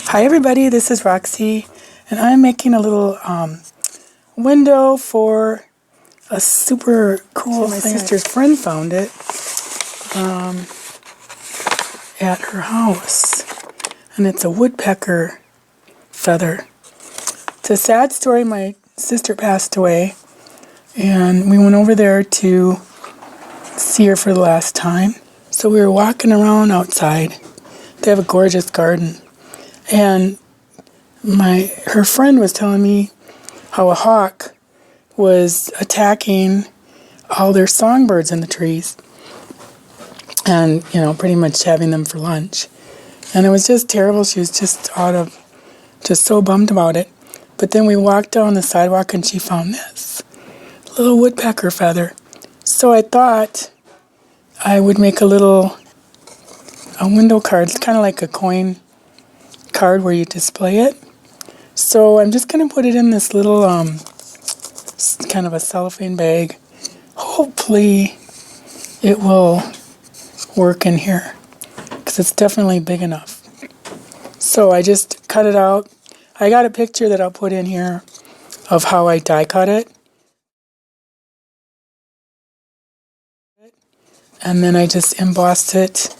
Hi everybody, this is Roxy, and I'm making a little window for a super cool thing. My sister's friend found it at her house, and it's a woodpecker feather. It's a sad story. My sister passed away, and we went over there to see her for the last time. So we were walking around outside. They have a gorgeous garden, and her friend was telling me how a hawk was attacking all their songbirds in the trees and, pretty much having them for lunch. And it was just terrible. She was just so bummed about it. But then we walked down the sidewalk and she found this little woodpecker feather. So I thought I would make a window card. It's kind of like a coin card where you display it. So I'm just going to put it in this little kind of a cellophane bag. Hopefully it will work in here because it's definitely big enough. So I just cut it out. I got a picture that I'll put in here of how I die cut it. And then I just embossed it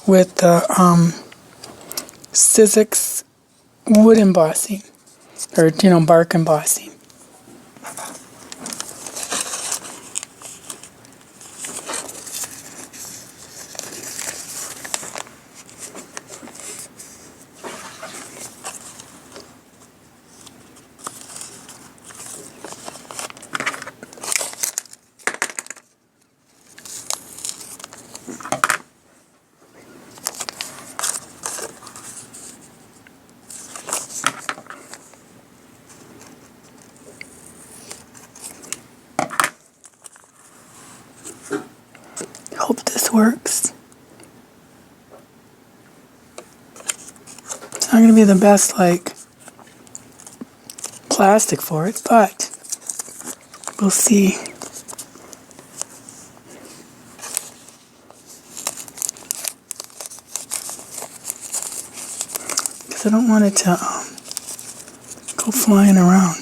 with the Sizzix wood embossing, or bark embossing. Hope this works. It's not going to be the best, plastic for it, but we'll see. Because I don't want it to go flying around.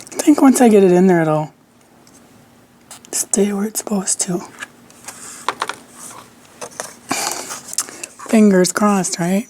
I think once I get it in there, it'll stay where it's supposed to. Fingers crossed, right?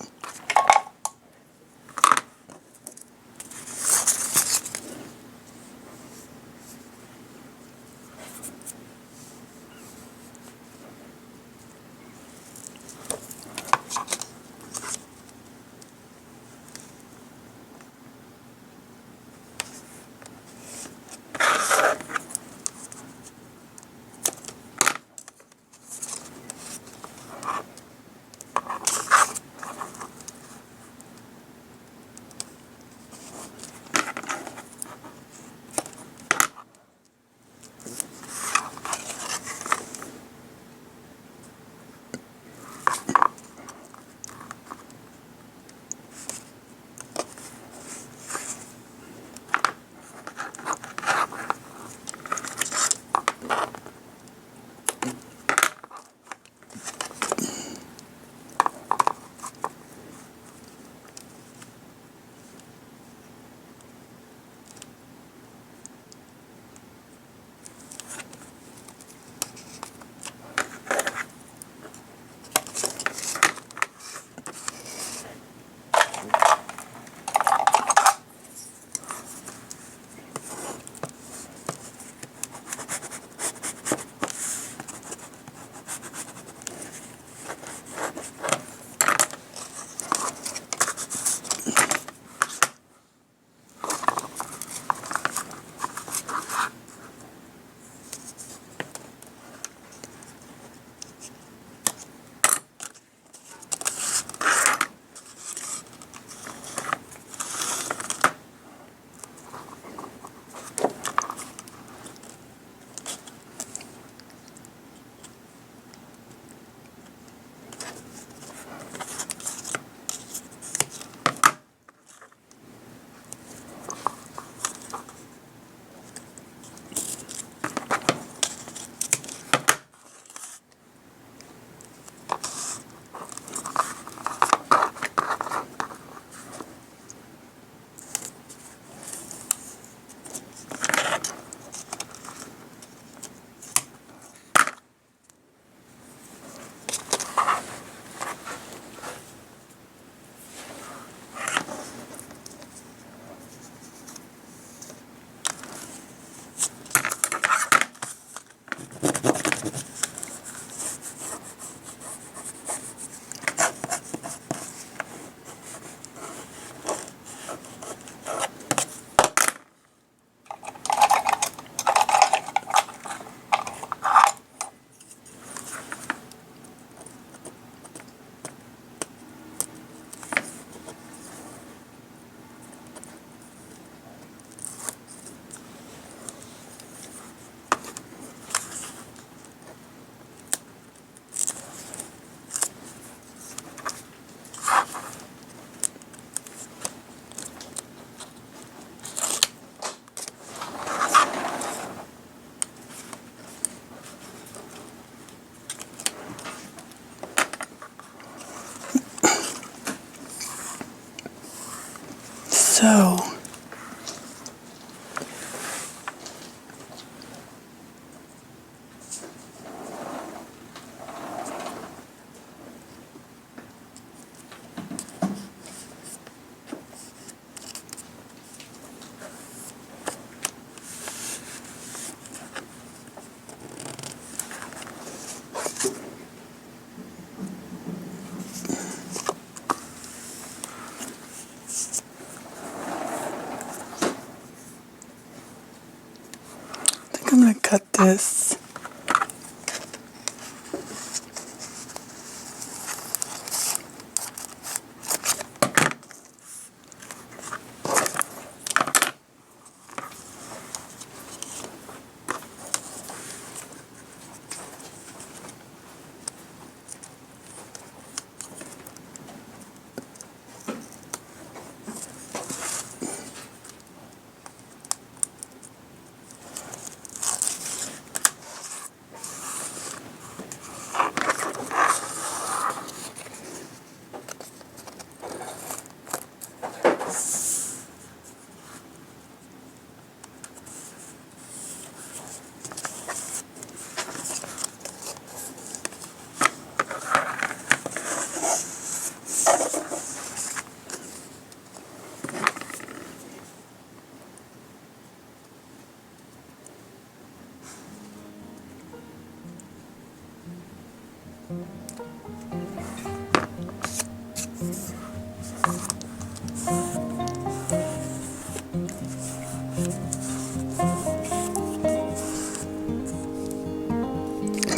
I'm going to cut this.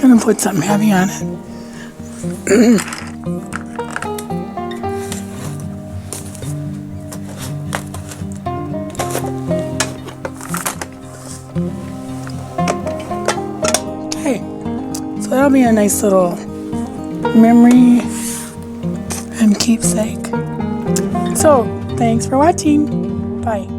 I'm gonna put something heavy on it. Okay, so that'll be a nice little memory and keepsake. So, thanks for watching. Bye.